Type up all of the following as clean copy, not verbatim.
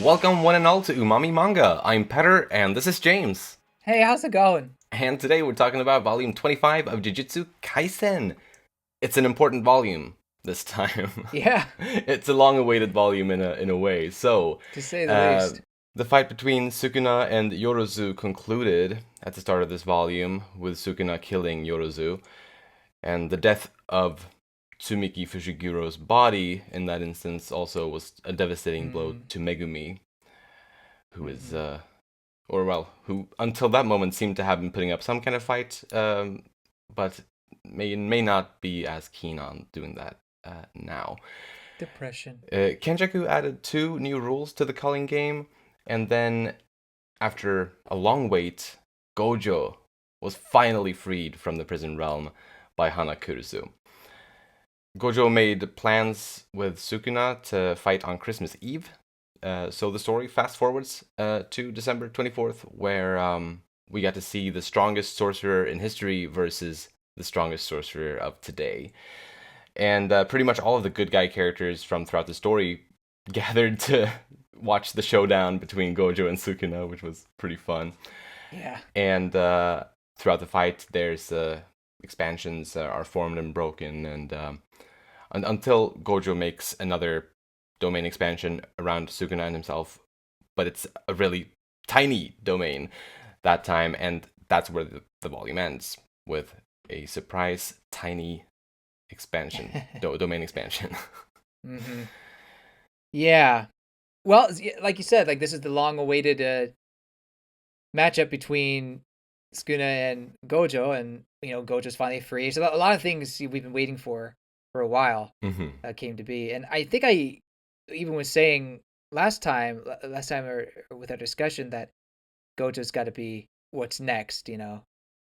Welcome one and all to Umami Manga. I'm Petter, and this is James. Hey, how's it going? And today we're talking about volume 25 of Jujutsu Kaisen. It's an important volume this time. Yeah, It's a long-awaited volume in a way. So, to say the uh, least. the fight between Sukuna and Yorozu concluded at the start of this volume, with Sukuna killing Yorozu, and the death of Tsumiki Fujiguro's body in that instance also was a devastating blow Mm, to Megumi, who is, hmm who until that moment seemed to have been putting up some kind of fight, but may not be as keen on doing that now. Depression. Kenjaku added two new rules to the culling game, and then, after a long wait, Gojo was finally freed from the prison realm by Hana Kurusu. Gojo made plans with Sukuna to fight on Christmas Eve. So the story fast forwards to December 24th, where we got to see the strongest sorcerer in history versus the strongest sorcerer of today. And pretty much all of the good guy characters from throughout the story gathered to watch the showdown between Gojo and Sukuna, which was pretty fun. Yeah. And throughout the fight, there's expansions are formed and broken, and until Gojo makes another domain expansion around Sukuna and himself, but it's a really tiny domain that time, and that's where the volume ends, with a surprise tiny expansion, domain expansion. hmm Yeah. Well, like you said, like this is the long-awaited matchup between Skuna and Gojo, and Gojo's finally free. So a lot of things we've been waiting for a while hmm came to be, and I think I even was saying last time or with our discussion that Gojo's got to be what's next.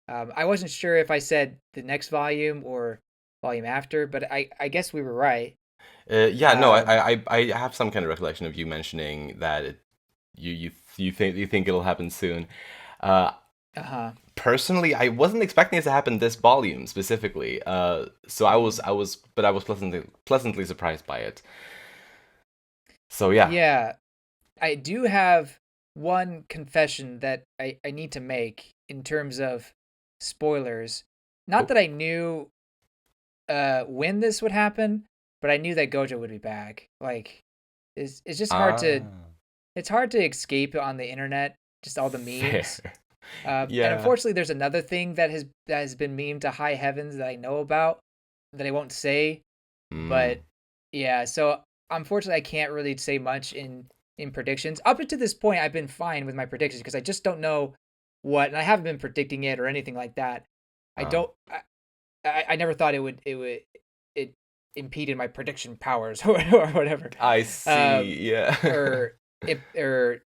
I wasn't sure if I said the next volume or volume after, but I guess we were right. Yeah, no, Um, I have some kind of recollection of you mentioning that you think it'll happen soon. Uh, uh-huh. Personally, I wasn't expecting it to happen this volume specifically. So but I was pleasantly surprised by it. So yeah. Yeah, I do have one confession that I need to make in terms of spoilers. Not Oh, that I knew when this would happen, but I knew that Gojo would be back. Like, it's just ah, it's hard to escape on the internet, just all the fair. memes. And Yeah. unfortunately, there's another thing that has been memed to high heavens that I know about that I won't say. Mm. But yeah, so unfortunately, I can't really say much in predictions. Up until this point, I've been fine with my predictions because I just don't know and I haven't been predicting it or anything like that. I Ah. don't. I never thought it impeded my prediction powers or whatever, I um, see. Yeah. or if or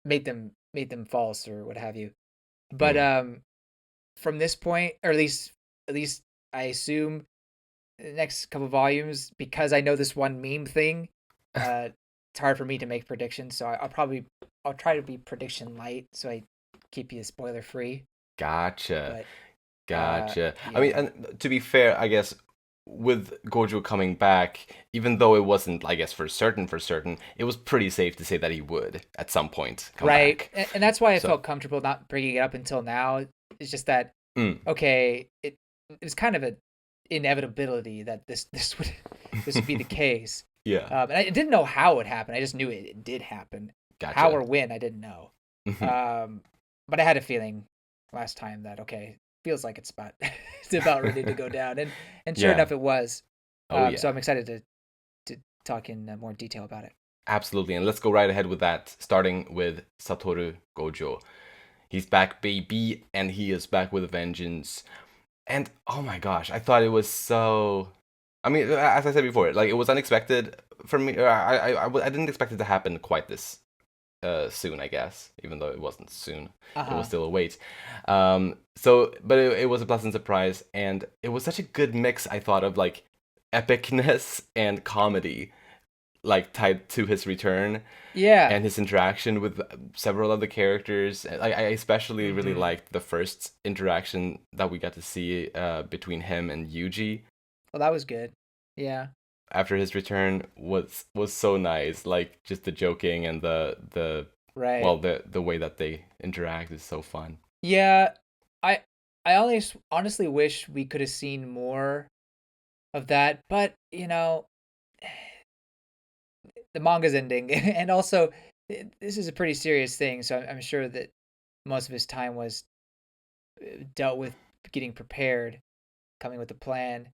made them false or what have you. But Mm. from this point, or at least I assume the next couple volumes, because I know this one meme thing, uh, it's hard for me to make predictions. So I'll try to be prediction light, so I keep you spoiler free. Gotcha. But Gotcha. I mean, yeah, and to be fair, I guess with Gojo coming back, even though it wasn't, I guess, for certain, it was pretty safe to say that he would at some point come right, back. and that's why I So, felt comfortable not bringing it up until now. It's just that mm. okay, it's kind of a inevitability that this would be the case. Yeah. And I didn't know how it happened. I just knew it did happen. How Gotcha. or when I didn't know. Mhm. Um, but I had a feeling last time that okay, feels like it's about it's about ready to go down, and sure Yeah. enough, it was. Oh So yeah. I'm excited to talk in more detail about it. Absolutely. And let's go right ahead with that, starting with Satoru Gojo. He's back, baby, and he is back with a vengeance. And oh my gosh, I thought it was so. I mean, as I said before, like it was unexpected for me. I didn't expect it to happen quite this soon, I guess, even though it wasn't soon. Uh It was huh. still a wait. But it was a pleasant surprise, and it was such a good mix, I thought, of like epicness and comedy, like tied to his return Yeah. and his interaction with several of the characters. I especially really Mm-hmm. liked the first interaction that we got to see between him and Yuji. Well, that was good. Yeah. after his return was so nice. Like just the joking and the Right. well the way that they interact is so fun. Yeah, I I honestly wish we could have seen more of that, but the manga's ending, and also this is a pretty serious thing, so I'm sure that most of his time was dealt with getting prepared, coming with a plan.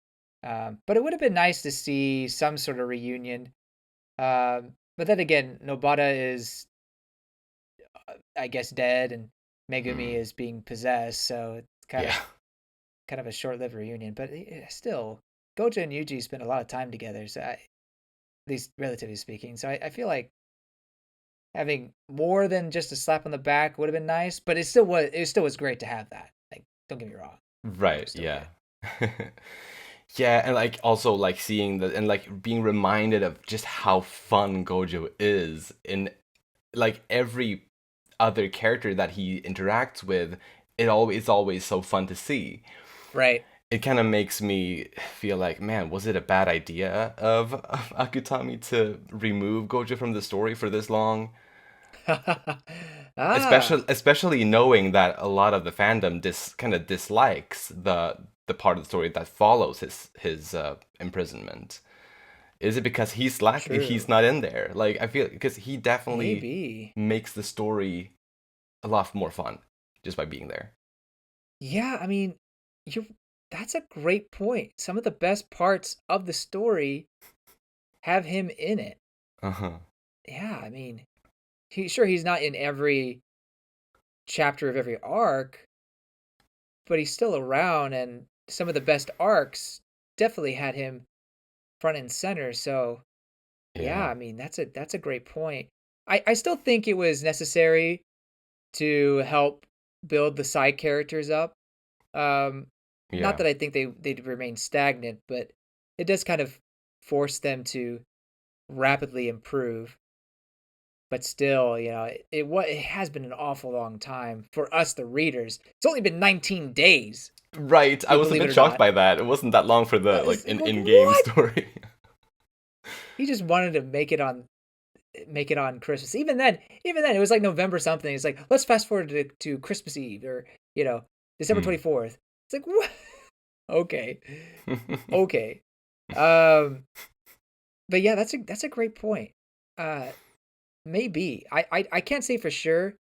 But it would have been nice to see some sort of reunion. But then again, Nobata is, I guess, dead, and Megumi Mm, is being possessed, so it's yeah. kind of a short-lived reunion. But still, Gojo and Yuji spent a lot of time together, so at least relatively speaking. So I feel like having more than just a slap on the back would have been nice, but it still was great to have that. Like, don't get me wrong, it Right, was still yeah. good. Yeah, and like also like seeing the and like being reminded of just how fun Gojo is in like every other character that he interacts with, it's always so fun to see. Right. It kind of makes me feel like, man, was it a bad idea of Akutami to remove Gojo from the story for this long? Ah, Especially knowing that a lot of the fandom kind of dislikes the part of the story that follows his imprisonment. Is it because he's true. not in there? Like I feel because he definitely Maybe. makes the story a lot more fun just by being there. Yeah, I mean, you that's a great point. Some of the best parts of the story have him in it. Uh-huh. Yeah, I mean, he's not in every chapter of every arc, but he's still around, and some of the best arcs definitely had him front and center. So, yeah, Yeah. I mean, that's a great point. I still think it was necessary to help build the side characters up. Not Yeah. that I think they'd remain stagnant, but it does kind of force them to rapidly improve. But still, it has been an awful long time for us, the readers. It's only been 19 days, Right. I was a believe it bit or shocked not. by that. It wasn't that long for the like It's in like, in-game what? story. He just wanted to make it on Christmas. Even then, it was like November something. It's like, let's fast forward to Christmas Eve, or December Hmm. 24th. It's like, what? Okay, okay. Um, but yeah, that's a great point. Uh, maybe I can't say for sure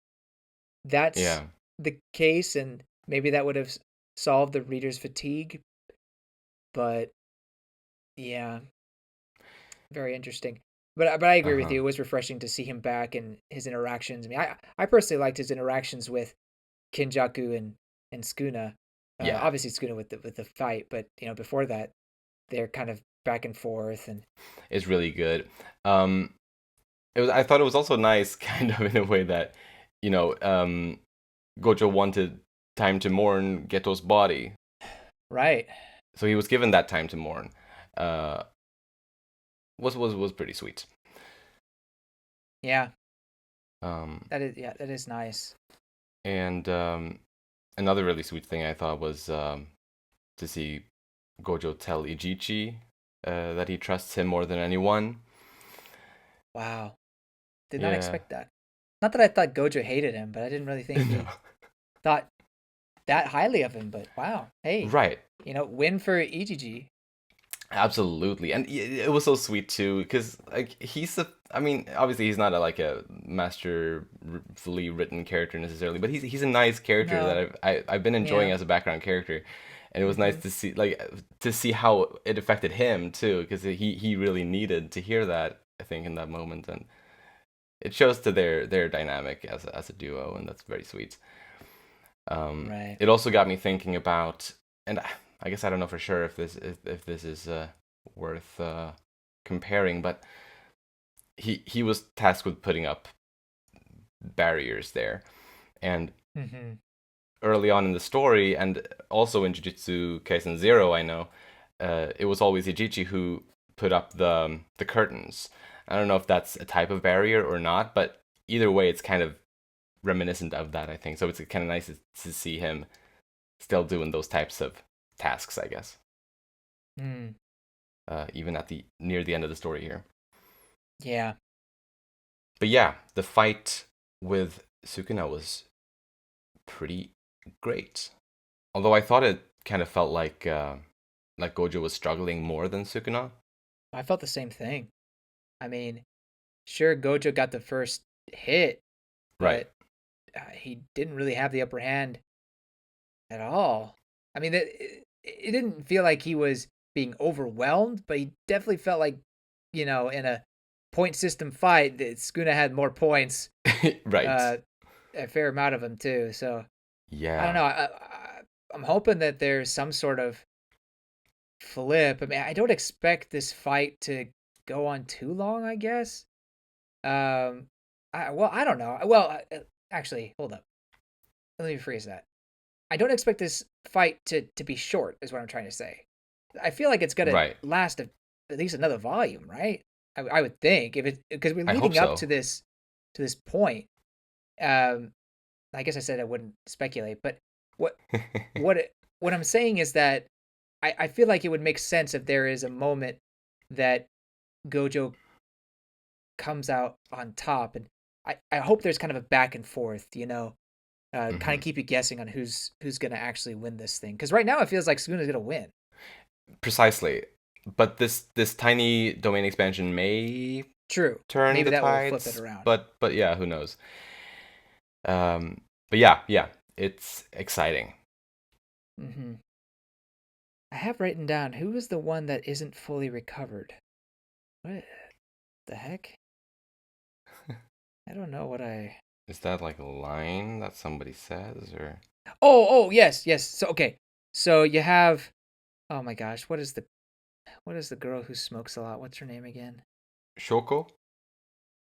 that's Yeah. the case, and maybe that would have solved the reader's fatigue. But yeah, very interesting. But I agree with Uh-huh. you. It was refreshing to see him back and his interactions. I mean, I personally liked his interactions with Kenjaku and Skuna. Yeah. Obviously Skuna with the fight, but before that they're kind of back and forth and It's really good. Um I thought it was also nice kind of in a way that you know, Gojo wanted time to mourn Geto's body. right. So he was given that time to mourn. Uh was pretty sweet. Yeah, Um that is nice. and another really sweet thing I thought was to see Gojo tell Ijichi that he trusts him more than anyone. Wow. Did not Yeah. expect that. Not that I thought Gojo hated him, but I didn't really think No. he thought that highly of him. But wow, hey, Right. win for EGG. Absolutely. And it was so sweet too because like he's a I mean, obviously he's not like a masterfully written character necessarily, but he's a nice character that No, I've been enjoying yeah, as a background character. And it was nice hmm to see how it affected him too because he really needed to hear that I think in that moment, and it shows to their dynamic as a duo, and that's very sweet. right. It also got me thinking about, and I guess I don't know for sure if this is worth comparing, but he was tasked with putting up barriers there, and hmm early on in the story, and also in Jujutsu Kaisen Zero, I know it was always Ijichi who put up the curtains. I don't know if that's a type of barrier or not, but either way, it's kind of reminiscent of that, I think. So it's kind of nice to see him still doing those types of tasks, I guess. Mm. even at the near the end of the story here. Yeah. But yeah, the fight with Sukuna was pretty great. Although I thought it kind of felt like Gojo was struggling more than Sukuna. I felt the same thing. I mean, sure, Gojo got the first hit, Right. but he didn't really have the upper hand at all. I mean, it didn't feel like he was being overwhelmed, but he definitely felt like, in a point system fight, that Sukuna had more points, Right. a fair amount of them too. So I don't Yeah. know. I'm hoping that there's some sort of flip. I mean, I don't expect this fight to go on too long, I guess. I don't know. Well, actually, hold up. Let me rephrase that. I don't expect this fight to be short, is what I'm trying to say. I feel like it's gonna Right. last at least another volume, right? I would think if it because we're I hope leading up so. to this point. Um, I guess I said I wouldn't speculate, but what what what I'm saying is that I feel like it would make sense if there is a moment that Gojo comes out on top, and I hope there's kind of a back and forth, kind Hmm. of keep you guessing on who's gonna actually win this thing. Because right now it feels like Sukuna's gonna win. Precisely. But this tiny domain expansion may True, turn maybe the that will flip it tides, around. but yeah, who knows? But yeah, it's exciting. Hmm. I have written down who is the one that isn't fully recovered. What the heck? I don't know what I. Is that like a line that somebody says or Oh, yes. So okay, so you have. Oh my gosh, what is the girl who smokes a lot? What's her name again? Shoko?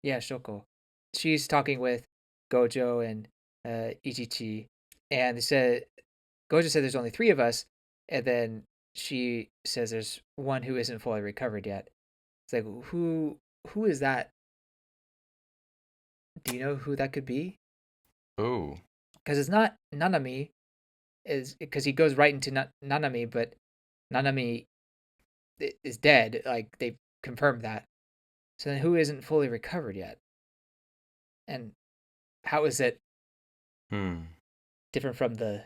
Yeah, Shoko. She's talking with Gojo and Ichichi, and they said Gojo said there's only three of us, and then she says there's one who isn't fully recovered yet. It's like who is that? Do you know who that could be? Oh, Because it's not Nanami, is because he goes right into Nanami, but Nanami is dead. Like they confirmed that. So then who isn't fully recovered yet? And how is it hmm. different from the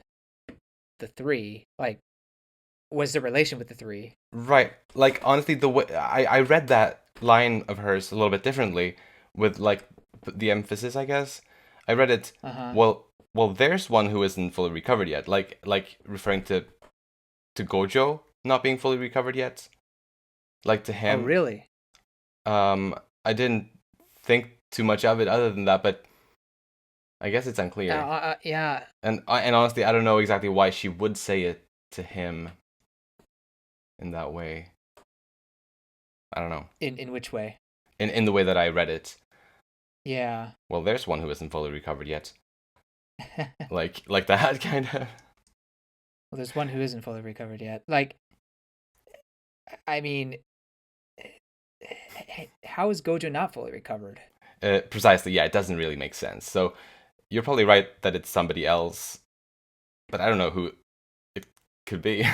three? Like, was the relation with the three? Right. Like honestly, the way I read that line of hers a little bit differently, with like the emphasis, I guess. I read it. Uh huh. Well, there's one who isn't fully recovered yet. Like referring to Gojo not being fully recovered yet. Like to Oh, him. really? I didn't think too much of it other than that, but I guess it's unclear. Yeah. And honestly, I don't know exactly why she would say it to him in that way. I don't know. In which way? In the way that I read it. Yeah. Well, there's one who isn't fully recovered yet. Well, Like that kind of. there's one who isn't fully recovered yet. Like, I mean, how is Gojo not fully recovered? Precisely, yeah, it doesn't really make sense. So you're probably right that it's somebody else, but I don't know who it could be.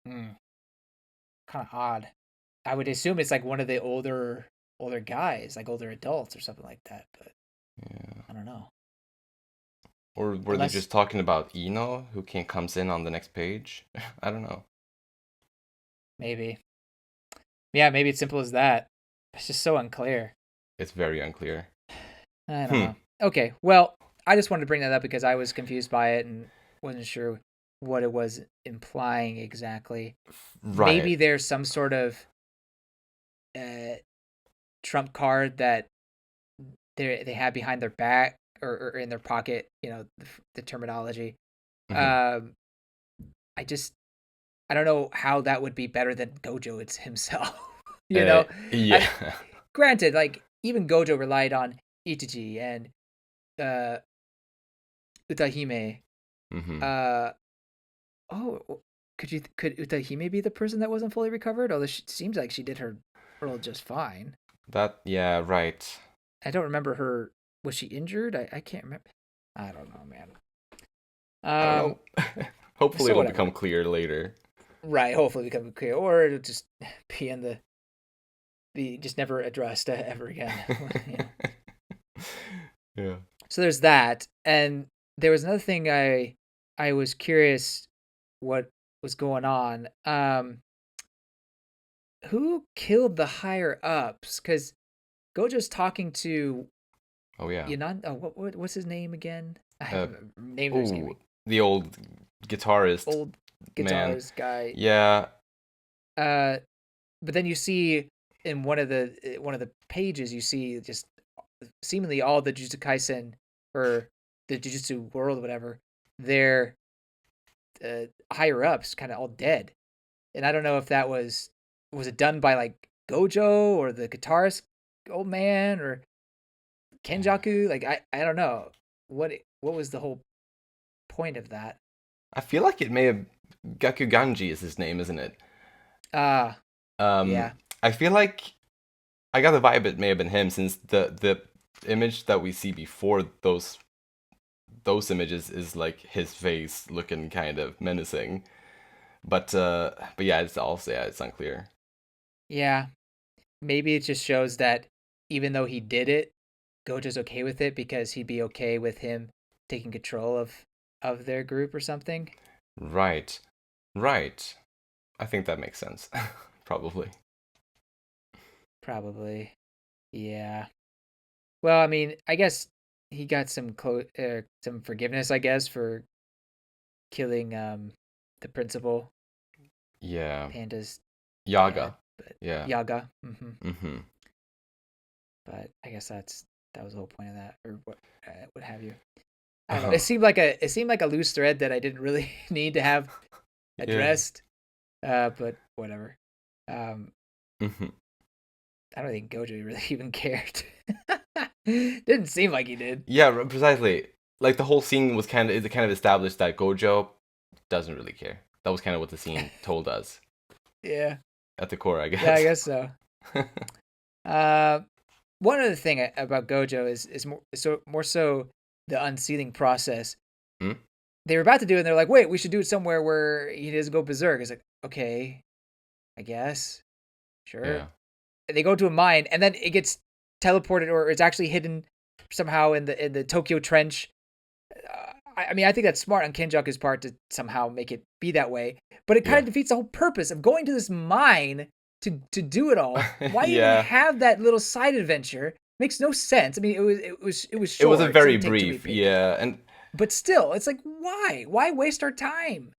Hmm. Kind of odd. I would assume it's like one of the older guys, like older adults or something like that. But Yeah. I don't know. Or were they Unless just talking about Ino, who can comes in on the next page? I don't know. maybe. Yeah, maybe it's simple as that. It's just so unclear. It's very unclear. I don't Hmm. know. Okay, well, I just wanted to bring that up because I was confused by it and wasn't sure what it was implying exactly. Right. Maybe there's some sort of uh, trump card that they have behind their back or in their pocket. The terminology. Hmm. Um, I just I don't know how that would be better than Gojo it's himself. you Uh, know, yeah. I, granted, like even Gojo relied on Ichichi and uh, Utahime. Hmm. Uh, oh, could Utahime be the person that wasn't fully recovered? Although she seems like she did her role just fine. That, yeah, right. I don't remember her. Was she injured? I can't remember. I don't know, man. I don't Um, know. Hopefully so it'll whatever. become clear later. Right, hopefully become clear, or it'll just be in the be just never addressed ever again. You know. Yeah. So there's that, and there was another thing I was curious what was going on. Who killed the higher ups? Because Gojo's talking to Oh yeah. Yanan. Oh, what's his name again? Uh, Names are oh, escaping. the old guitarist Old man. guitarist guy. Yeah. Uh, but then you see in one of the pages, you see just seemingly all the Jujutsu Kaisen or the Jujutsu world, whatever. Their higher ups kind of all dead, and I don't know if that was it done by like Gojo or the guitarist old man or Kenjaku. Like I don't know what was the whole point of that. I feel like it may have Gakuganji is his name, isn't it? Ah, Um, yeah, I feel like I got the vibe it may have been him since the image that we see before those images is like his face looking kind of menacing. But yeah, it's also yeah, it's unclear. yeah. Maybe it just shows that even though he did it, Gojo's okay with it because he'd be okay with him taking control of their group or something. Right. Right. I think that makes sense. Probably. Probably. Yeah. Well, I mean, I guess he got some forgiveness, I guess, for killing the principal, Yeah. Panda's dad, Yaga. but Yeah. Yaga. Mm-hmm. But I guess that was the whole point of that, or what have you. I don't know. Uh-huh. It seemed like a loose thread that I didn't really need to have Yeah. addressed. But whatever. Um, Mm-hmm. I don't think Gojo really even cared. Didn't seem like he did. Yeah, precisely. Like the whole scene was it kind of established that Gojo doesn't really care. That was kind of what the scene told us Yeah. at the core, I Yeah, I guess. guess so. Uh, One other thing about Gojo is more so the unsealing process. Hmm? They were about to do it, and they're like, "Wait, we should do it somewhere where he doesn't go berserk." It's like, okay, I guess, sure. Yeah. They go to a mine, and then it gets teleported, or it's actually hidden somehow in the Tokyo Trench. I mean, I think that's smart on Kenjaku's part to somehow make it be that way, but it kind Yeah. of defeats the whole purpose of going to this mine to do it all. Why even Yeah. have that little side adventure? Makes no sense. I mean, it was It was a short. It very didn't take too many brief, pages, yeah, and but still, it's like why waste our time?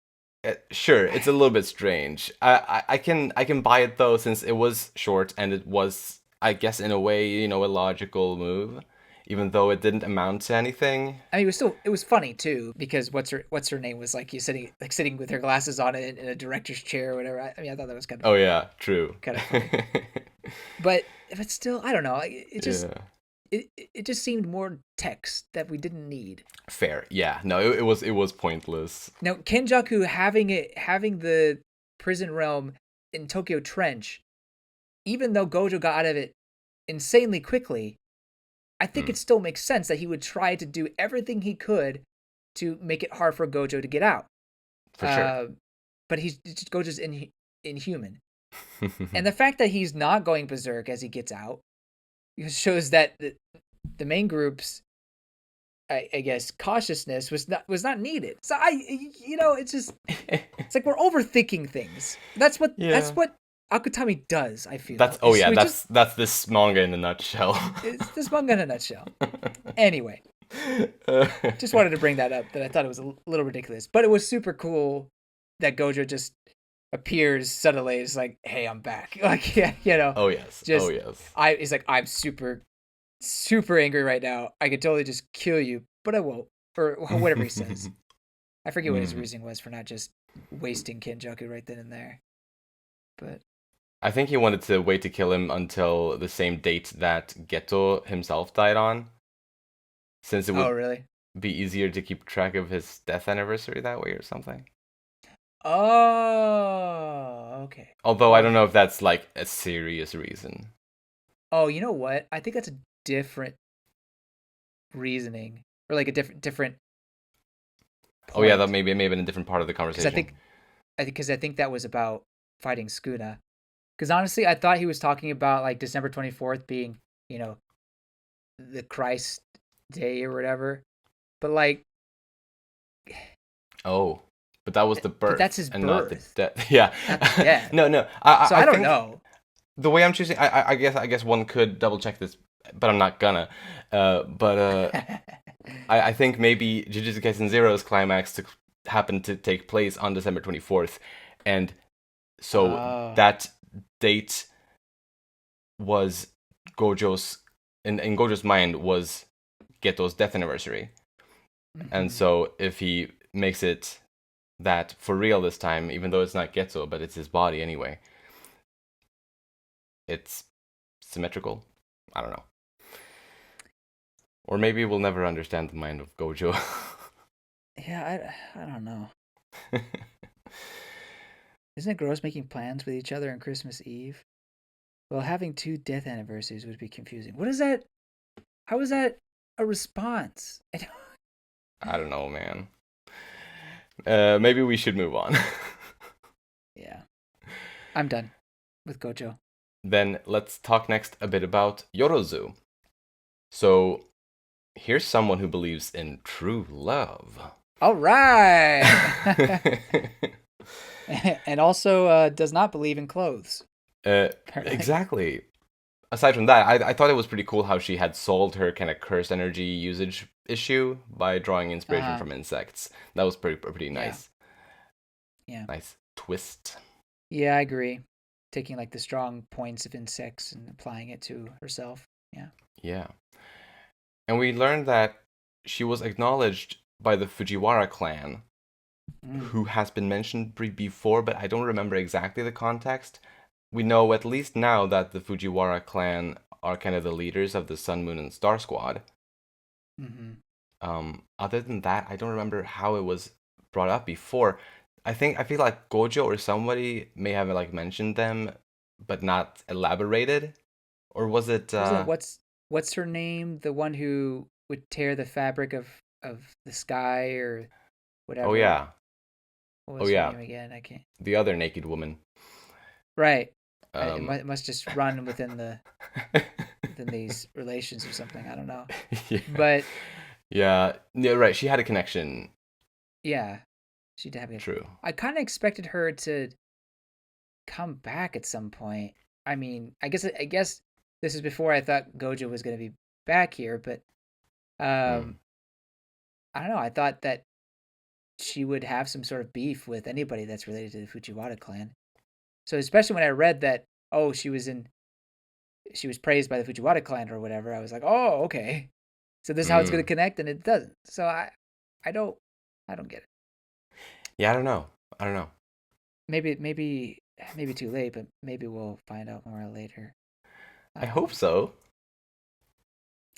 sure, it's a little bit strange. I can buy it though since it was short and it was, I guess, in a way, a logical move, even though it didn't amount to anything. I mean, it was funny too because what's her name was like you sitting with her glasses on in a director's chair or whatever. I mean, I thought that was Oh yeah, true. kind of funny. But still, I don't know. Yeah. It just seemed more text that we didn't need. Fair. Yeah. No, it was pointless. Now, Kenjaku having the prison realm in Tokyo Trench, even though Gojo got out of it insanely quickly, I think Hmm. it still makes sense that he would try to do everything he could to make it hard for Gojo to get out. For sure. But Gojo's inhuman, and the fact that he's not going berserk as he gets out shows that the main group's I guess cautiousness was not needed. So it's like we're overthinking things. That's Yeah. what Akutami does. I feel That's oh yeah, We that's this manga in a nutshell. it's this manga in a nutshell. Anyway, Uh, just wanted to bring that up. That I thought it was a little ridiculous, but it was super cool that Gojo just appears suddenly. It's like, hey, I'm back. Like yeah, oh yes. just Oh yes. he's like, I'm super angry right now. I could totally just kill you, but I won't. Or whatever he says. I forget what his Mhm. reasoning was for not just wasting Kenjaku right then and there. But I think he wanted to wait to kill him until the same date that Geto himself died on, since it oh would really? be easier to keep track of his death anniversary that way or something. Oh, okay. Although I don't know if that's like a serious reason. Oh, you know what? I think that's a different reasoning, or like a different Oh yeah, that point. maybe it may have been a different part of the Because I conversation. because I think that was about fighting Skuna. Because honestly, I thought he was talking about like December 24th being, you know, the Christ day or whatever. But like, Oh, but that was the but that's birth his and not the birth, death. Yeah. not the death. No, no. So I I don't think know. the way I'm choosing, I guess one could double check this, but I'm not gonna. But I think maybe Jujutsu Kaisen Zero's climax happened to take place on December 24th, and so Oh. that date was Gojo's in Gojo's mind was Geto's death anniversary. And Hmm. so if he makes it that for real this time, even though it's not Geto, but it's his body anyway, it's symmetrical. I don't know. Or maybe we'll never understand the mind of Gojo. Yeah, I don't know. Isn't it gross making plans with each other on Christmas Eve? Well, having two death anniversaries would be confusing. What is that? How is that a response? I don't know, man. Maybe we should move on. Yeah, I'm done with Gojo. Then let's talk next a bit about Yorozu. So here's someone who believes in true love. All right. And also does not believe in clothes. Apparently. Exactly. Aside from that, I thought it was pretty cool how she had solved her kind of cursed energy usage issue by drawing inspiration Uh-huh. from insects. That was pretty Yeah. nice. Yeah. Nice twist. Yeah, I agree. Taking like the strong points of insects and applying it to herself. Yeah. Yeah. And we learned that she was acknowledged by the Fujiwara clan, Mm. who has been mentioned before, but I don't remember exactly the context. We know at least now that the Fujiwara clan are kind of the leaders of the Sun, Moon, and Star Squad. Hmm. Other than that, I don't remember how it was brought up before. I feel like Gojo or somebody may have like mentioned them, but not elaborated. Or was it? Wasn't what's her name? The one who would tear the fabric of the sky or Oh whatever. yeah, What oh was her yeah, name again? I can't. the other naked woman. Right. It Um, must just run within these relations or something. I don't know. yeah, But yeah, right. She had a connection. yeah, she did have it. True. I kind of expected her to come back at some point. I mean, I guess this is before I thought Gojo was going to be back here, but Mm. um I don't know. I thought that she would have some sort of beef with anybody that's related to the Fujiwara clan. So especially when I read that, oh, she was praised by the Fujiwara clan or whatever, I was like, oh, okay. So this is how it's going to Mm. connect, and it doesn't. So I don't, I don't get it. Yeah, I don't know. I don't know. Maybe too late, but maybe we'll find out more later. I hope Um, so.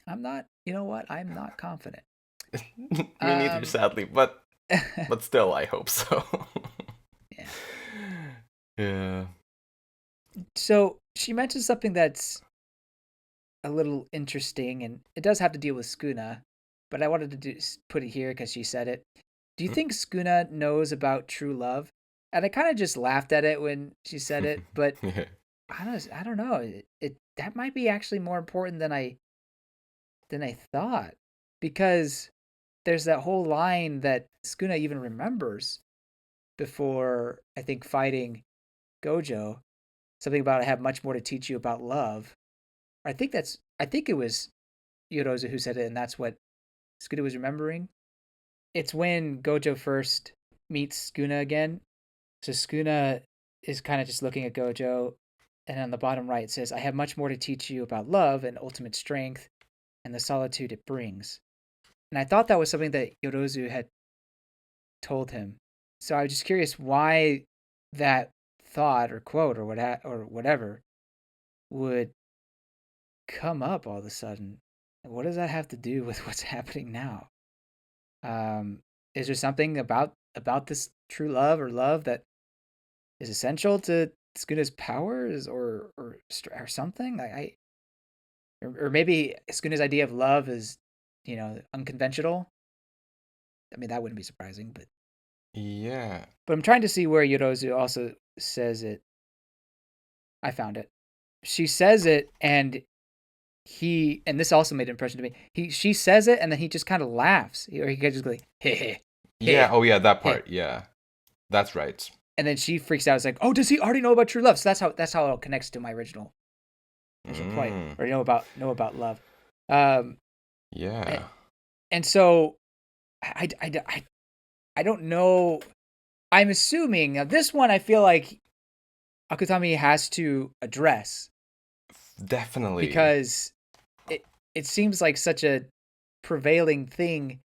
I'm not. You know what? I'm not confident. Me neither, Um, sadly, but still, I hope so. yeah. Yeah. So she mentioned something that's a little interesting, and it does have to deal with Skuna, but I wanted to put it here because she said it. Do you think Skuna knows about true love? And I kind of just laughed at it when she said it, but Yeah. I don't know. It that might be actually more important than I thought, because there's that whole line that Skuna even remembers before I think fighting Gojo, something about I have much more to teach you about love. I think it was Yorozu who said it, and that's what Skuna was remembering. It's when Gojo first meets Skuna again. So Skuna is kind of just looking at Gojo, and on the bottom right it says, I have much more to teach you about love and ultimate strength and the solitude it brings. And I thought that was something that Yorozu had told him. So I was just curious why that thought or quote or whatever would come up all of a sudden. What does that have to do with what's happening now? Is there something about this true love or love that is essential to Skuna's powers or something? Or maybe Skuna's idea of love is, unconventional. I mean, that wouldn't be surprising, but Yeah. But I'm trying to see where Yorozu also says it. I found it. She says it, and this also made an impression to me. She says it, and then he just kind of laughs, or he just goes like, hey, hey, Yeah. hey, Oh, yeah. That hey, part. Yeah. That's right. and then she freaks out. It's like, oh, does he already know about true love? So that's how it connects to my original point, Mm. or know about love. Um, and, Yeah. and so I don't know. I'm assuming now this one I feel like Akutami has to address Definitely. because it it seems like such a prevailing thing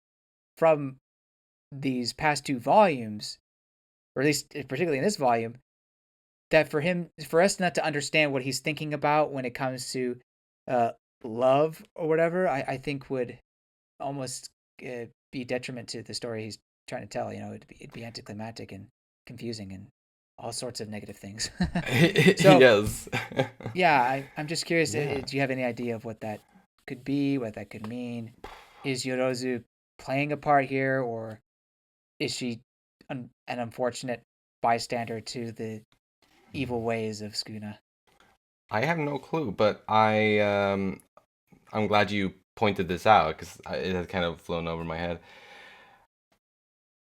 from these past two volumes, or at least particularly in this volume, that for us not to understand what he's thinking about when it comes to uh, love or whatever, I think would almost be detriment to the story he's trying to tell. It'd be anticlimactic and confusing and all sorts of negative things. So Yes. yeah, I'm just curious. Yeah. Do you have any idea of what that could be? What that could mean? Is Yorozu playing a part here, or is she an unfortunate bystander to the evil ways of Skuna? I have no clue, but I'm glad you pointed this out because it had kind of flown over my head.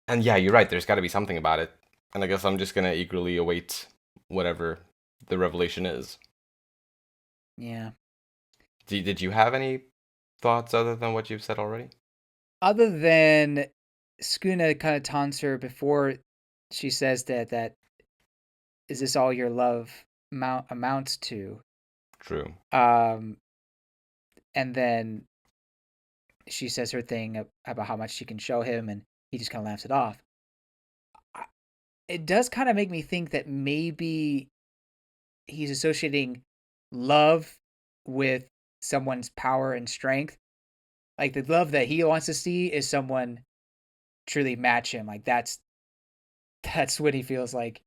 And yeah, you're right. There's got to be something about it. And I guess I'm just gonna eagerly await whatever the revelation is. Yeah. Did you have any thoughts other than what you've said already? Other than Skuna kind of taunts her before she says that is this all your love amounts to? True. Um, and then she says her thing about how much she can show him, and he just kind of laughs it off. It does kind of make me think that maybe he's associating love with someone's power and strength. Like the love that he wants to see is someone truly match him. Like that's what he feels like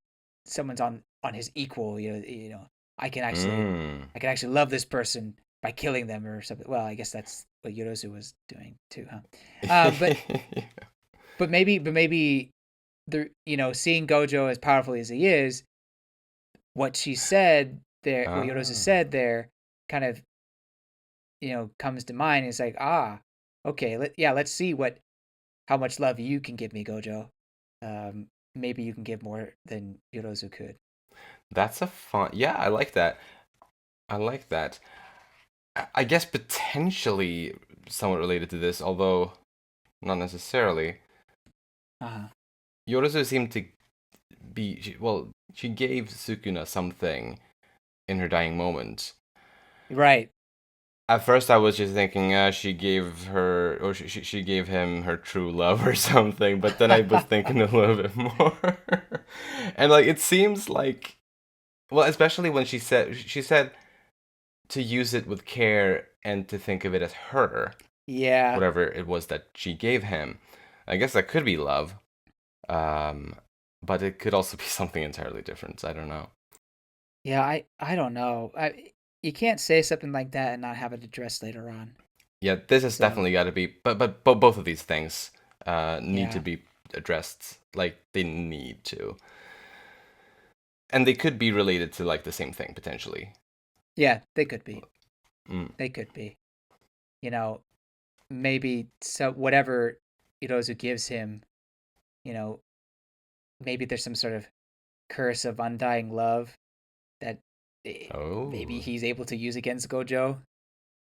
someone's on his equal. I can actually Mm. I can actually love this person by killing them or something. Well, I guess that's what Yorozu was doing too, huh? But maybe the seeing Gojo as powerful as he is, what she said there, what Yorozu Ah. said there, kind of comes to mind. It's like, okay, let's see how much love you can give me, Gojo. Um, Maybe you can give more than Yorozu could. That's a fun. Yeah, I like that. I like that. I guess potentially somewhat related to this, although not necessarily. Uh-huh. Yorozu seemed to well, she gave Sukuna something in her dying moment. Right. At first, I was just thinking, she gave her, or she gave him her true love or something. But then I was thinking a little bit more, and like it seems like, well, especially when she said to use it with care and to think of it as her, Yeah. whatever it was that she gave him. I guess that could be love, um, but it could also be something entirely different. I don't know. Yeah, I don't know. You can't say something like that and not have it addressed later on. Yeah, this has So, definitely got to be, but both of these things need to yeah. be addressed. Like they need to, and they could be related to like the same thing potentially. Yeah, they could be. Mm. They could be. You know, maybe so whatever Irozu gives him, you know, maybe there's some sort of curse of undying love that maybe Oh, he's able to use against Gojo.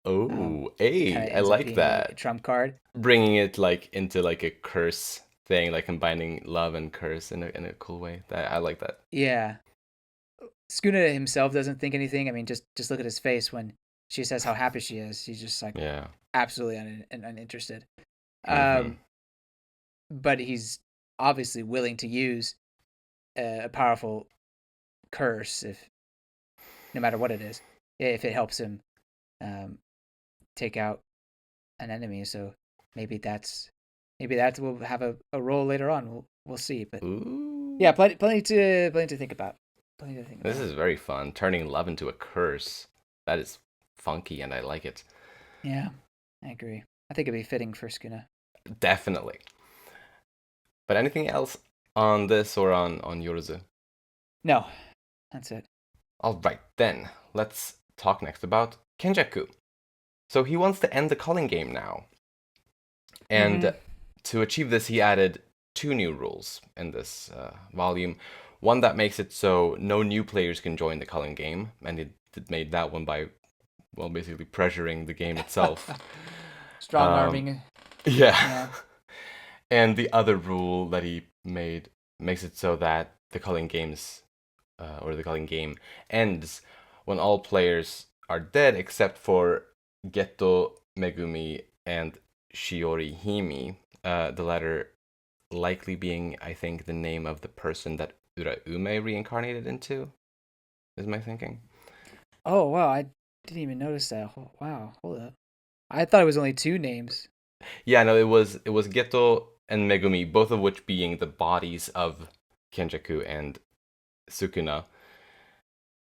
oh, Kind hey, of I ends up like being a that. trump card. Bringing it like into like a curse thing, like combining love and curse in a cool way. That I like that. Yeah. Skuna himself doesn't think anything. I mean, just look at his face when she says how happy she is. He's just like Yeah. absolutely uninterested. Mm-hmm. Um, but he's obviously willing to use a powerful curse if no matter what it is, if it helps him um, take out an enemy. So maybe that will have a role later on. We'll see. But Ooh. yeah, plenty to think about. Plenty to think This about. is very fun. Turning love into a curse. That is funky, and I like it. Yeah, I agree. I think it'd be fitting for Skuna. Definitely. But anything else on this or on Yorozu? No, that's it. All right, then let's talk next about Kenjaku. So he wants to end the culling game now. And to achieve this, he added 2 new rules in this volume. One that makes it so no new players can join the culling game, and it made that one by, well, basically pressuring the game itself. Strong arming. Yeah. And the other rule that he made makes it so that the culling games, or the culling game, ends when all players are dead except for Geto, Megumi, and Shiori Himi. The latter likely being, I think, the name of the person that Uraume reincarnated into, is my thinking. Oh, wow. I didn't even notice that. Wow. Hold up. I thought it was only 2 names. Yeah, no, it was Geto and Megumi, both of which being the bodies of Kenjaku and Sukuna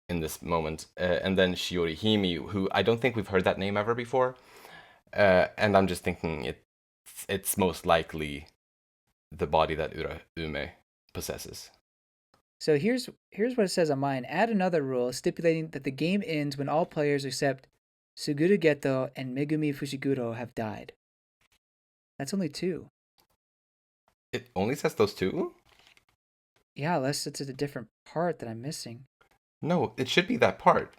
in this moment, and then Shiori Himi, who I don't think we've heard that name ever before, and I'm just thinking it's most likely the body that Uraume possesses. So here's what it says on mine. Add another rule stipulating that the game ends when all players except Suguru Geto and Megumi Fushiguro have died. That's only 2. It only says those 2? Yeah, unless it's a different part that I'm missing. No, it should be that part.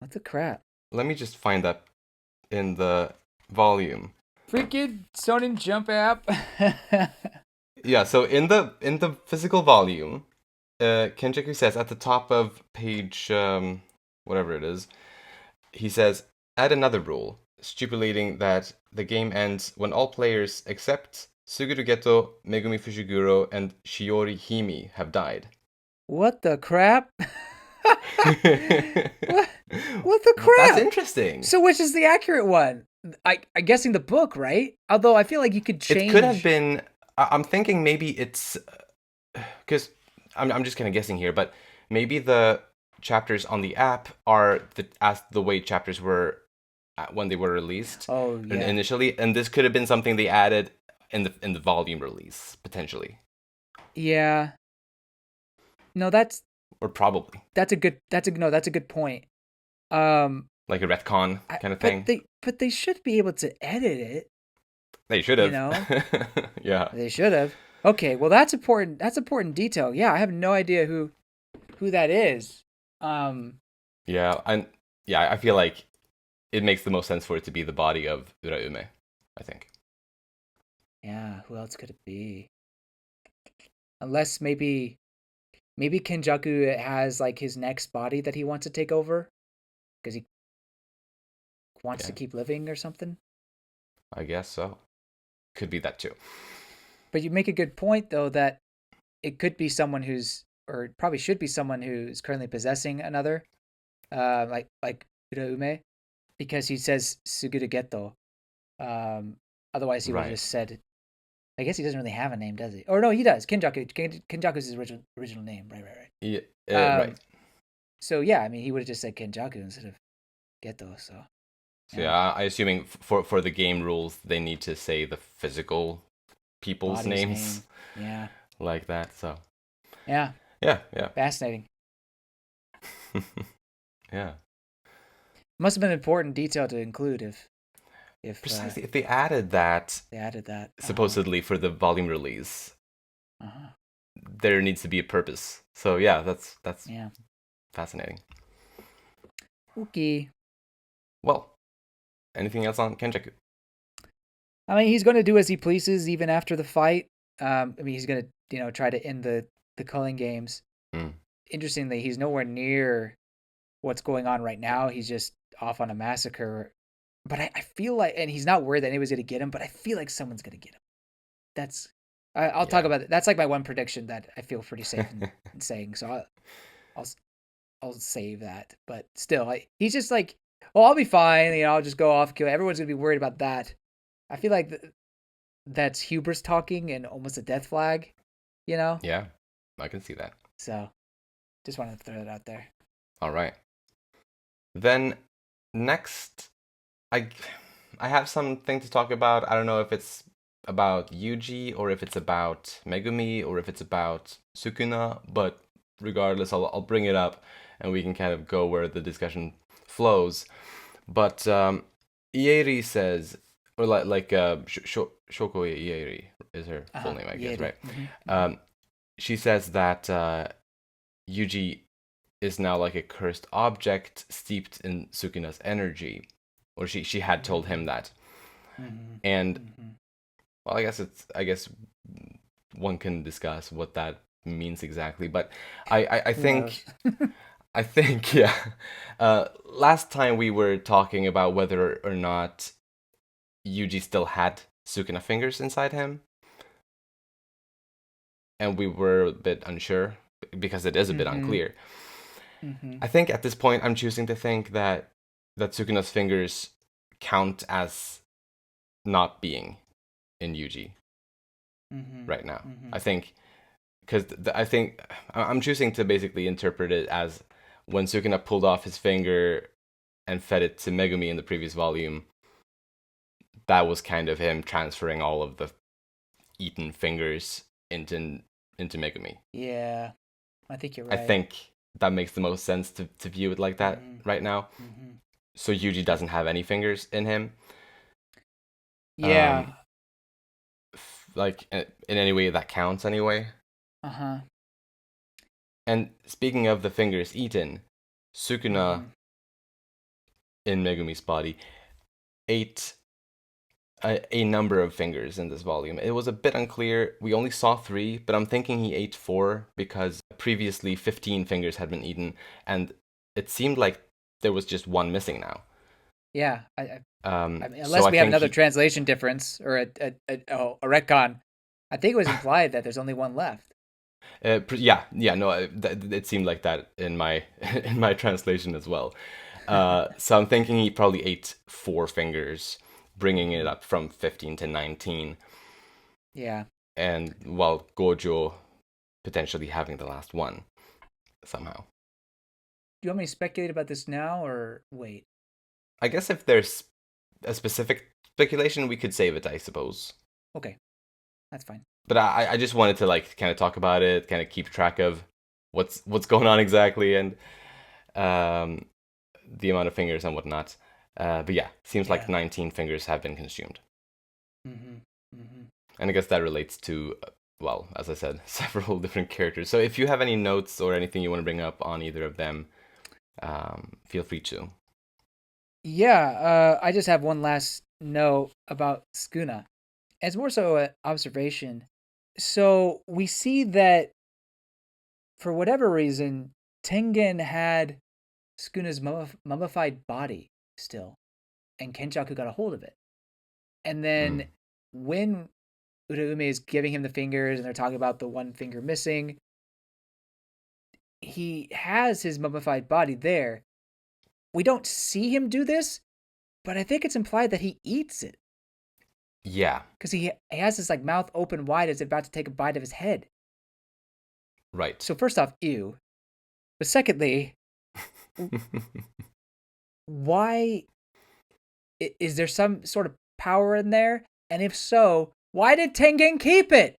What the crap? Let me just find that in the volume. Freaking Sonin Jump app. Yeah, so in the physical volume, Kenjaku says at the top of page whatever it is, he says, add another rule stipulating that the game ends when all players except Suguru Geto, Megumi Fushiguro, and Shiori Himi have died. What the crap? what the crap? That's interesting. So which is the accurate one? I'm guessing the book, right? Although I feel like you could change. It could have been. I'm thinking maybe it's because I'm just kind of guessing here, but maybe the chapters on the app are as the way chapters were when they were released. Oh, yeah. Initially, and this could have been something they added in the volume release potentially. Yeah. No, that's or probably that's a good point. Like a retcon kind of thing. But they should be able to edit it. They should have. You know? Yeah. They should have. Okay, well that's important. That's important detail. Yeah, I have no idea who that is. Yeah, I feel like it makes the most sense for it to be the body of Uraume, I think. Yeah, who else could it be? Unless maybe Kenjaku has like his next body that he wants to take over because he wants to keep living or something. I guess so. Could be that too. But you make a good point though that it could be someone who's, or probably should be someone who's currently possessing another, like Uraume, because he says Suguru Geto. Otherwise he would have just said. I guess he doesn't really have a name, does he? Or no, he does. Kenjaku. Kenjaku's his original name. Right. Yeah. Right. So yeah, I mean, he would have just said Kenjaku instead of Geto. So. Yeah, I'm assuming for the game rules, they need to say the physical people's names. Yeah. Like that. So. Yeah. Yeah. Fascinating. Yeah. Must have been an important detail to include if precisely if they added that. They added that supposedly for the volume release. There needs to be a purpose. So yeah, that's fascinating. Okay. Well, anything else on Kenjaku? I mean, he's going to do as he pleases even after the fight. I mean, he's going to try to end the culling games. Interestingly, he's nowhere near what's going on right now. He's just off on a massacre. But I feel like, and he's not worried that anyone's going to get him, but I feel like someone's going to get him. I'll talk about it. That's like my one prediction that I feel pretty safe in saying. So I'll save that. But still, he's just like, oh, I'll be fine. I'll just go off, kill. Everyone's going to be worried about that. I feel like that's hubris talking and almost a death flag, Yeah, I can see that. So just wanted to throw that out there. All right. Then next, I have something to talk about. I don't know if it's about Yuji or if it's about Megumi or if it's about Sukuna, but regardless, I'll bring it up and we can kind of go where the discussion flows. But Ieri says, or Shoko Ieri is her full name, I guess, right? She says that Yuji is now like a cursed object steeped in Sukuna's energy, or she had told him that, and well, I guess one can discuss what that means exactly, but I think I think yeah. Last time we were talking about whether or not Yuji still had Sukuna fingers inside him, and we were a bit unsure because it is a bit unclear. I think at this point I'm choosing to think that Sukuna's fingers count as not being in Yuji right now. I think because I think I'm choosing to basically interpret it as when Sukuna pulled off his finger and fed it to Megumi in the previous volume, that was kind of him transferring all of the eaten fingers into Megumi. Yeah, I think you're right. I think that makes the most sense to view it like that right now. So Yuji doesn't have any fingers in him. Yeah. Like in any way that counts anyway. And speaking of the fingers eaten, Sukuna in Megumi's body ate a number of fingers in this volume. It was a bit unclear. We only saw 3, but I'm thinking he ate 4 because previously 15 fingers had been eaten, and it seemed like there was just 1 missing now. Yeah, I mean, unless we have another translation difference or a retcon, I think it was implied that there's only 1 left. It seemed like that in my translation as well. So I'm thinking he probably ate 4 fingers, bringing it up from 15 to 19. Yeah. And while Gojo potentially having the last one somehow. Do you want me to speculate about this now or wait? I guess if there's a specific speculation, we could save it, I suppose. Okay, that's fine. But I just wanted to like kind of talk about it, kind of keep track of what's going on exactly, and the amount of fingers and whatnot. But yeah, seems like 19 fingers have been consumed. And I guess that relates to, well, as I said, several different characters. So if you have any notes or anything you want to bring up on either of them, feel free to. Yeah, I just have one last note about Sukuna. It's more so an observation. So we see that for whatever reason, Tengen had Sukuna's mummified body still, and Kenjaku got a hold of it. And then when Uraume is giving him the fingers and they're talking about the 1 finger missing, he has his mummified body there. We don't see him do this, but I think it's implied that he eats it. Yeah. Because he has his like mouth open wide as if about to take a bite of his head. Right. So first off, ew. But secondly, why is there some sort of power in there? And if so, why did Tengen keep it?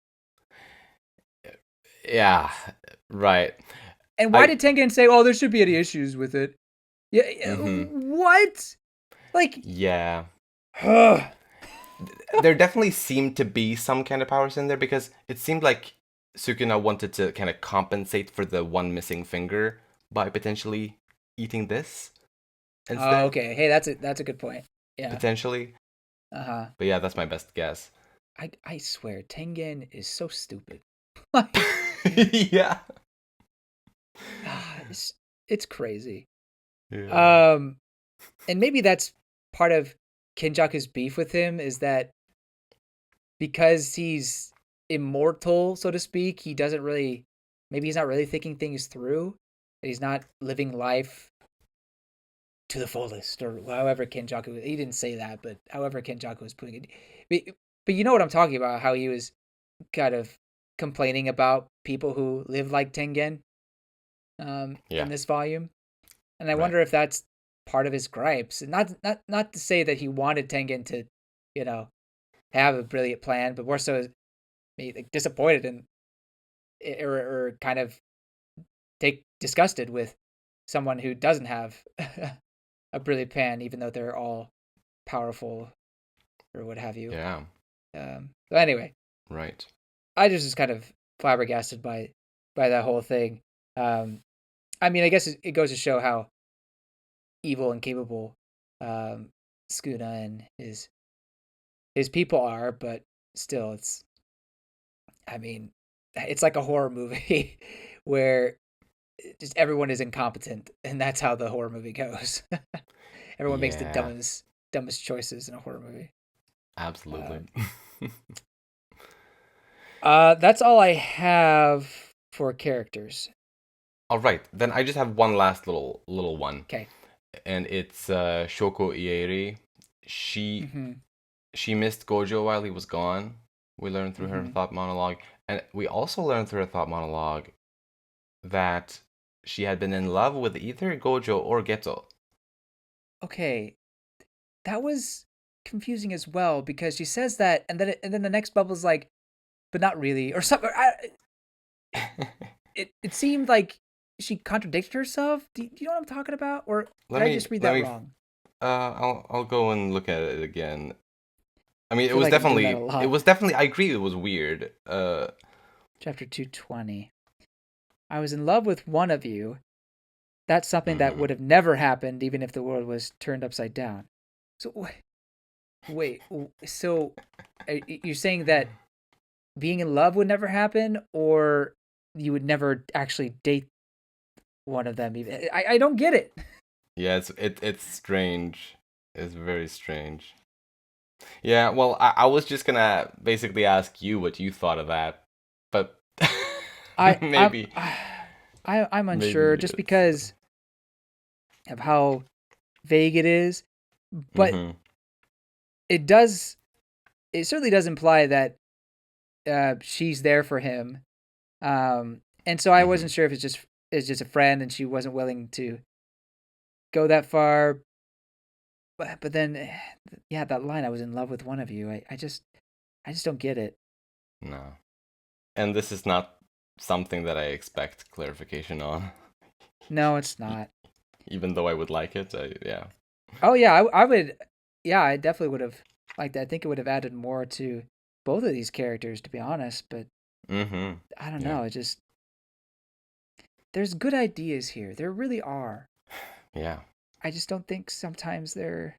Yeah, right. And why did Tengen say, "Oh, there should be any issues with it"? Yeah, what? Like, yeah. There definitely seemed to be some kind of powers in there because it seemed like Sukuna wanted to kind of compensate for the 1 missing finger by potentially eating this instead. Oh, okay. Hey, that's a good point. Yeah. Potentially. But yeah, that's my best guess. I swear, Tengen is so stupid. Yeah. It's crazy. Yeah. And maybe that's part of Kenjaku's beef with him is that because he's immortal, so to speak, he doesn't really, maybe he's not really thinking things through. He's not living life to the fullest, or however Kenjaku, he didn't say that, but however Kenjaku was putting it. But you know what I'm talking about, how he was kind of complaining about people who live like Tengen in this volume. And I wonder if that's part of his gripes. Not to say that he wanted Tengen to, have a brilliant plan, but more so maybe like disappointed and or kind of disgusted with someone who doesn't have a brilliant plan, even though they're all powerful or what have you. Yeah. But anyway, Right. I just was kind of flabbergasted by that whole thing. I mean, I guess it goes to show how evil and capable Skuna and his people are, but still, I mean, it's like a horror movie where just everyone is incompetent, and that's how the horror movie goes. Everyone makes the Yeah. dumbest choices in a horror movie. Absolutely. That's all I have for characters. All right. Then I just have one last little one, Okay. and it's Shoko Ieri. She Mm-hmm. she missed Gojo while he was gone. We learned through her Mm-hmm. thought monologue, and we also learned through her thought monologue that she had been in love with either Gojo or Geto. Okay, that was confusing as well because she says that, and then the next bubble is like, but not really, or something. It seemed like she contradicted herself. Do you know what I'm talking about, or did let I me just read let that me wrong? I'll go and look at it again. I I mean, feel like I'm doing that a it lot. was definitely I agree it was weird. Chapter 220. I was in love with one of you. That's something that Mhm. would have never happened even if the world was turned upside down. So wait, so you're saying that being in love would never happen, or you would never actually date one of them? Even I don't get it. Yeah, it's strange. It's very strange. Yeah, well, I was just gonna basically ask you what you thought of that, but I I'm maybe I'm unsure maybe just it's because of how vague it is, but mm-hmm, it does it certainly does imply that she's there for him. And so I mm-hmm. wasn't sure if it's just a friend and she wasn't willing to go that far. But then, yeah, that line, I was in love with one of you. I just don't get it. No. And this is not something that I expect clarification on, No, it's E- not. even though I would like it. Yeah. Oh yeah, I would. Yeah, I definitely would have liked that. I think it would have added more to both of these characters, to be honest. But Mm-hmm. I don't Yeah. know. It just there's good ideas here. There really are. Yeah. I just don't think sometimes they're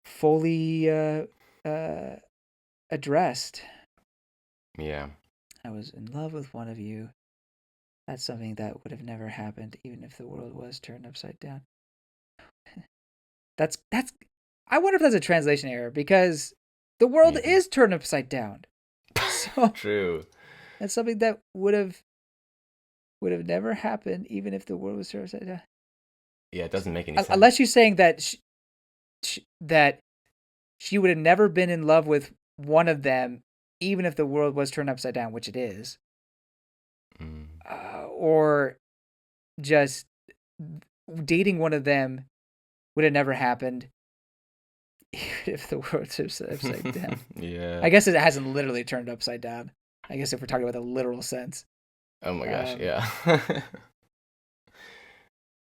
fully uh, addressed. Yeah. I was in love with one of you. That's something that would have never happened, even if the world was turned upside down. That's. I wonder if that's a translation error because the world Maybe. is turned upside down. So True. that's something that would have never happened, even if the world was turned upside down. Yeah, it doesn't make any sense. Unless you're saying that that she would have never been in love with one of them, even if the world was turned upside down, which it is, Mm. or just dating one of them would have never happened, even if the world was upside down. Yeah. I guess it hasn't literally turned upside down. I guess if we're talking about the literal sense. Oh my gosh, Um, yeah.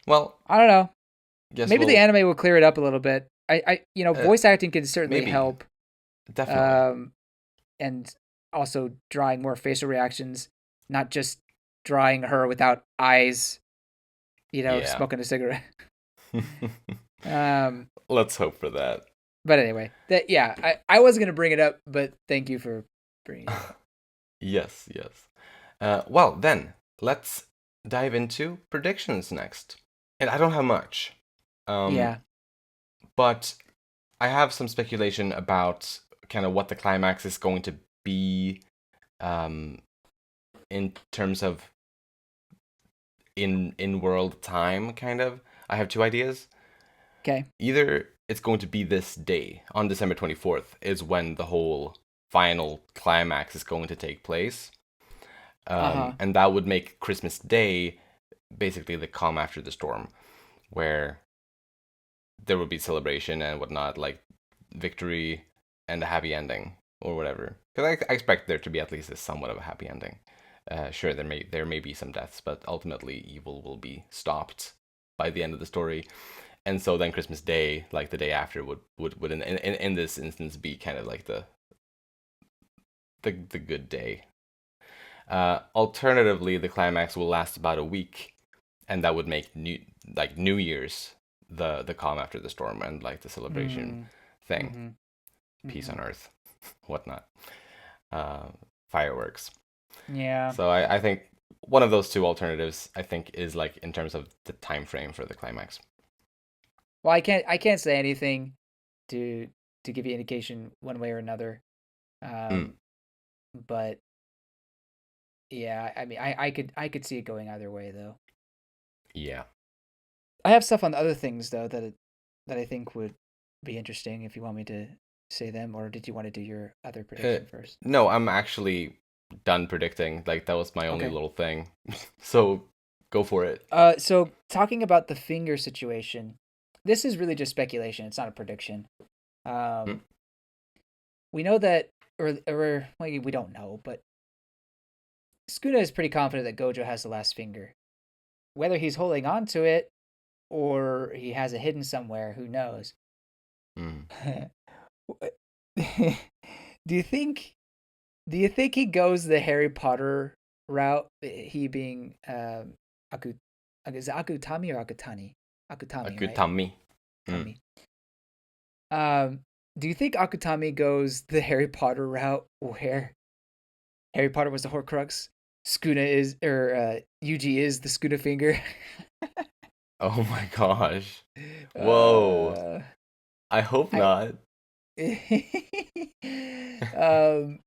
Well, I don't know. guess Maybe the we'll anime will clear it up a little bit. uh, Voice acting can certainly maybe help. definitely. Um, and also drawing more facial reactions, not just drawing her without eyes, Yeah. smoking a cigarette. Um, Let's hope for that. but anyway, I wasn't gonna bring it up, but thank you for bringing it up. Yes, yes. Well, then let's dive into predictions next. And I don't have much, um, Yeah. but I have some speculation about kind of what the climax is going to be, um, in terms of in world time. Kind of, I have two ideas. Okay. Either it's going to be this day on December 24th is when the whole final climax is going to take place. Uh huh. And that would make Christmas Day basically the calm after the storm, where there would be celebration and whatnot, like victory, and a happy ending or whatever. Because I expect there to be at least a somewhat of a happy ending. Sure, there may be some deaths, but ultimately evil will be stopped by the end of the story. And so then Christmas Day, like the day after, would in this instance be kind of like the good day. Alternatively, the climax will last about a week, and that would make New Year's the calm after the storm and like the celebration thing, peace on earth, whatnot, uh, fireworks. Yeah. So I think one of those two alternatives I think is like in terms of the time frame for the climax. Well, I can't say anything to give you indication one way or another. But yeah, I mean, I could see it going either way though. Yeah. I have stuff on other things though that I think would be interesting if you want me to say them, or did you want to do your other prediction first? No, I'm actually done predicting. Like that was my only Okay. little thing. So go for it. So talking about the finger situation, this is really just speculation. It's not a prediction. Hmm? We know that, or well, we don't know, but Sukuna is pretty confident that Gojo has the last finger. Whether he's holding on to it or he has it hidden somewhere, who knows? Mm. do you think do you think he goes the Harry Potter route? He being is it Akutami or Akutani? A Akutami, good right? tummy. Mm. Tami. Do you think Akutami goes the Harry Potter route where Harry Potter was the Horcrux? Sukuna is, or Yuji is the Sukuna finger. Oh my gosh. Whoa. uh, I hope I not. um,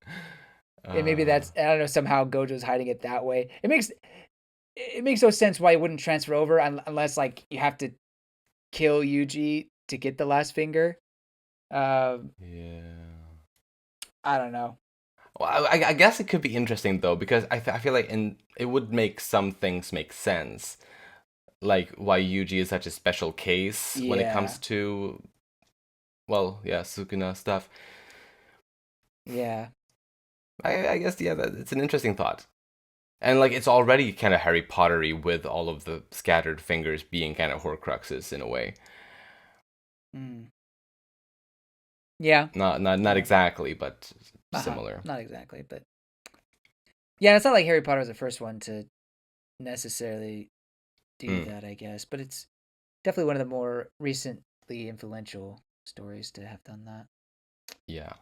and maybe Uh, that's, I don't know, somehow Gojo's hiding it that way. It makes no sense why it wouldn't transfer over unless like you have to kill Yuji to get the last finger. Um, yeah. I don't know. Well, I guess it could be interesting though because I feel like it would make some things make sense, like why Yuji is such a special case when it Yeah, comes to, well, yeah, Sukuna stuff. yeah, I guess yeah, it's an interesting thought. And like it's already kind of Harry Pottery with all of the scattered fingers being kind of Horcruxes in a way. mm. Yeah, Not yeah. exactly, but similar. Not exactly, but yeah, it's not like Harry Potter was the first one to necessarily do Mm, that, I guess. But it's definitely one of the more recently influential stories to have done that. yeah.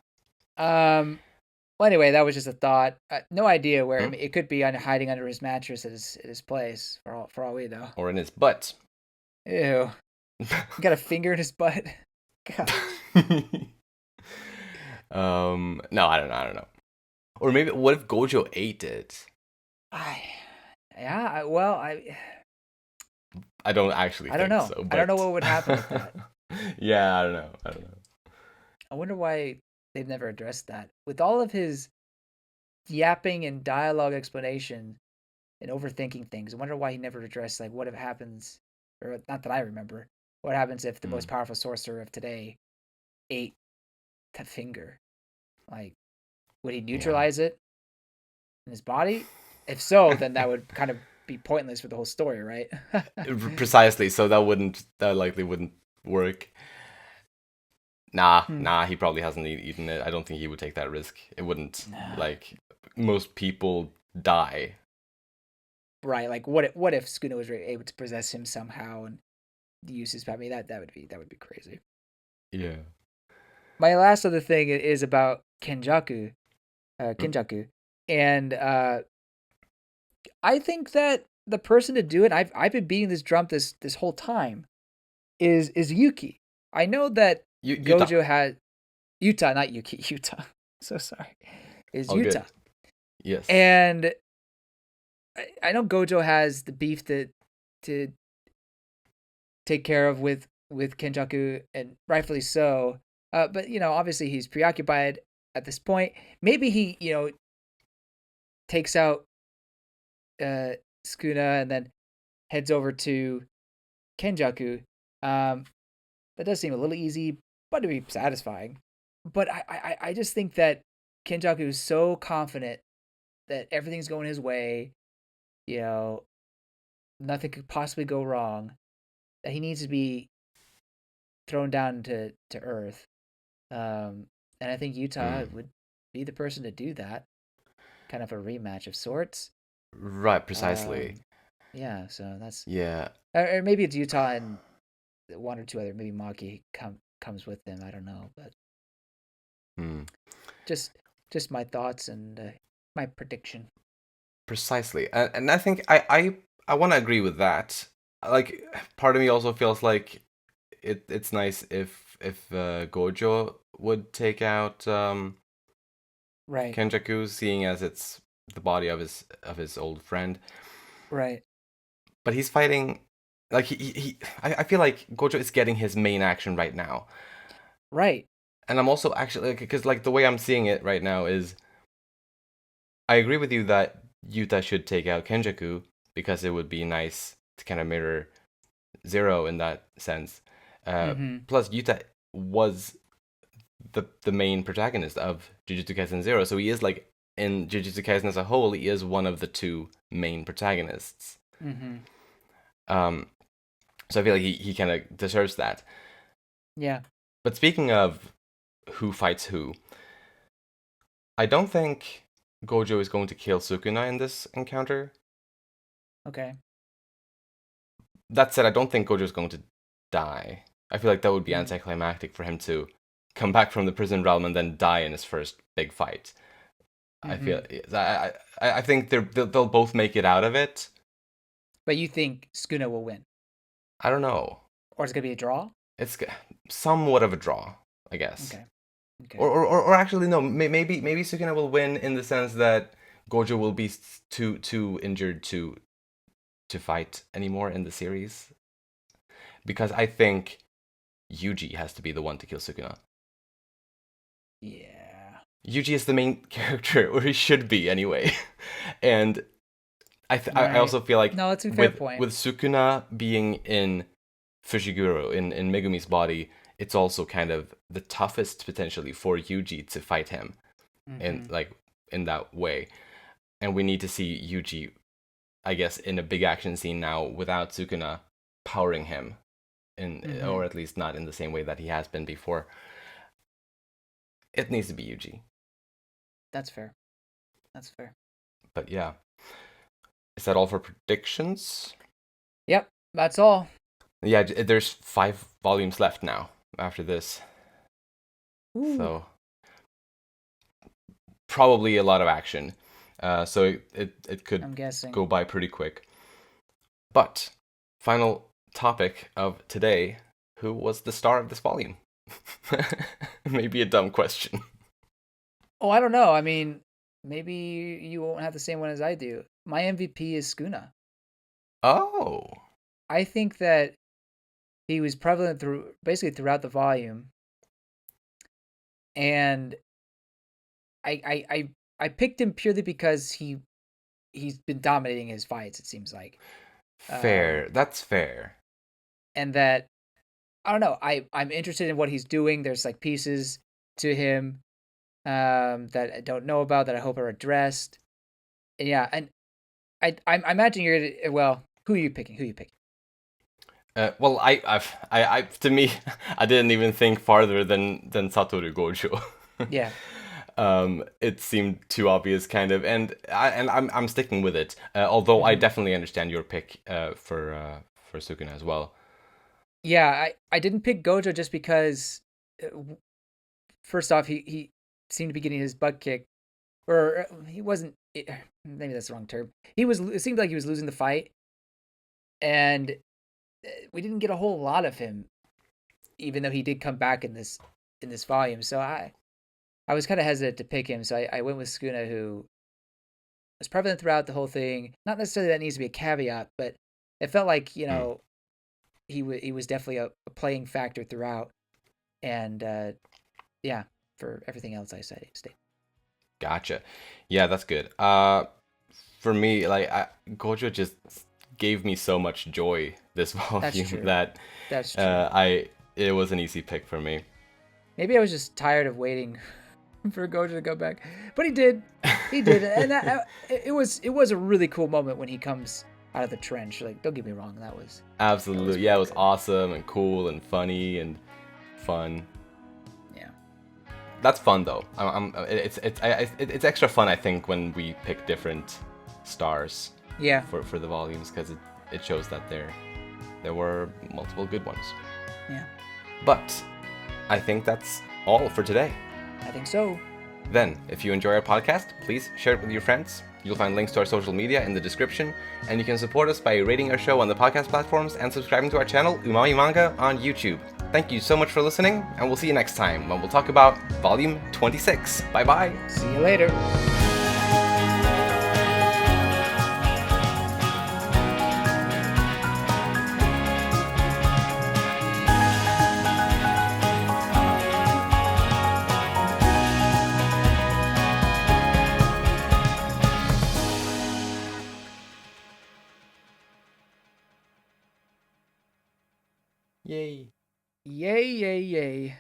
Well, anyway, that was just a thought. No idea where. I Mm? mean, it could be hiding under his mattress at his place for all we know. Or in his butt. Ew, he got a finger in his butt. God. No, I don't know. Or maybe what if Gojo ate it? I, yeah. Well, I don't actually I don't think know. so, I don't know but what would happen with that. yeah, I don't know. I wonder why they've never addressed that. With all of his yapping and dialogue explanation and overthinking things, I wonder why he never addressed like what if happens, or not that I remember. What happens if the most Mm, powerful sorcerer of today ate the finger? Like, would he yeah. neutralize it in his body? If so, then that would kind of be pointless for the whole story, right? Precisely, so that likely wouldn't work. Hmm. Nah, he probably hasn't eaten it. I don't think he would take that risk. It wouldn't, Nah. like, most people die. Right. Like, what if Sukuna was able to possess him somehow and use his power? I mean, that would be crazy. Yeah. My last other thing is about Kenjaku, Mm, Kenjaku, and I think that the person to do it, I've been beating this drum this whole time, is Yuki. I know that Utah. Gojo had Utah, not Yuki, Utah. So sorry, is All Utah, good. Yes. and I know Gojo has the beef to take care of with Kenjaku, and rightfully so. But obviously he's preoccupied at this point. Maybe he takes out uh Sukuna and then heads over to Kenjaku. That does seem a little easy, but to be satisfying. but I just think that Kenjaku is so confident that everything's going his way. You know, nothing could possibly go wrong. That he needs to be thrown down to earth. And I think Utah Mm. would be the person to do that. Kind of a rematch of sorts. Right, precisely. Um, yeah, so that's Yeah. or maybe it's Utah and one or two other. Maybe Maki comes with them. I don't know, but Mm. just just my thoughts and my prediction. Precisely. And I think I want to agree with that. Like, part of me also feels like it's nice if Gojo would take out Right, Kenjaku, seeing as it's the body of his old friend. right, But he's fighting like I feel like Gojo is getting his main action right now. right. And I'm also actually like, because like the way I'm seeing it right now is I agree with you that Yuta should take out Kenjaku because it would be nice to kind of mirror Zero in that sense. Mm-hmm. Plus, Yuta was the main protagonist of Jujutsu Kaisen Zero, so he is like in Jujutsu Kaisen as a whole, he is one of the two main protagonists. Mm-hmm. Um, so I feel like he kind of deserves that. Yeah. But speaking of who fights who, I don't think Gojo is going to kill Sukuna in this encounter. Okay. That said, I don't think Gojo is going to die. I feel like that would be Mm. anticlimactic for him to come back from the prison realm and then die in his first big fight. I Mm-hmm. feel I think they'll both make it out of it. But you think Skuna will win, I don't know. or it's gonna be a draw? It's somewhat of a draw, I guess. Okay. Okay. Or actually no, maybe Sukuna will win in the sense that Gojo will be too injured to fight anymore in the series because I think Yuji has to be the one to kill Sukuna. Yeah. Yuji is the main character, or he should be anyway. And I Right. also feel like No, it's a fair point. with Sukuna being in Fushiguro in Megumi's body, it's also kind of the toughest potentially for Yuji to fight him in Mm-hmm. like in that way. And we need to see Yuji, I guess, in a big action scene now without Sukuna powering him in Mm-hmm. or at least not in the same way that he has been before. It needs to be Yuji. That's fair. That's fair. But yeah. Is that all for predictions? Yep. That's all. Yeah, there's 5 volumes left now after this. Ooh. So probably a lot of action. So it could I'm guessing. go by pretty quick. But final topic of today: who was the star of this volume? Maybe a dumb question. Oh, I don't know. I mean, maybe you won't have the same one as I do. My MVP is Skuna. Oh, I think that he was prevalent basically throughout the volume, and I picked him purely because he's been dominating his fights. It seems like, fair. That's fair. and that I don't know. I'm interested in what he's doing. There's like pieces to him that I don't know about that I hope are addressed. And yeah, and I imagine you're well. Who are you picking? Who are you picking? Well, to me, I didn't even think farther than Satoru Gojo. Yeah. It seemed too obvious, kind of, and I'm sticking with it. Although I Mm-hmm. definitely understand your pick for Sukuna as well. Yeah, I didn't pick Gojo just because first off he seemed to be getting his butt kicked, or he wasn't. Maybe that's the wrong term. He was. It seemed like he was losing the fight, and we didn't get a whole lot of him, even though he did come back in this volume. So I was kind of hesitant to pick him. So I went with Skuna, who was prevalent throughout the whole thing. Not necessarily that needs to be a caveat, but it felt like Hmm. he was definitely a playing factor throughout. And yeah, for everything else I said, stay. Gotcha. Yeah, that's good. For me, like Gojo just gave me so much joy this That's volume true. that That's true. it was an easy pick for me. Maybe I was just tired of waiting for Gojo to go back, but he did. He did, and it was a really cool moment when he comes out of the trench. Like, don't get me wrong, that was Absolutely, yeah, it was good. awesome and cool and funny and fun. Yeah. That's fun though. It's extra fun, I think, when we pick different stars. Yeah. For the volumes, because it shows that there were multiple good ones. Yeah. But I think that's all for today. I think so. Then, if you enjoy our podcast, please share it with your friends. You'll find links to our social media in the description, and you can support us by rating our show on the podcast platforms and subscribing to our channel, Umami Manga, on YouTube. Thank you so much for listening, and we'll see you next time when we'll talk about Volume 26. Bye bye! See you later. Yay! Yay, yay, yay.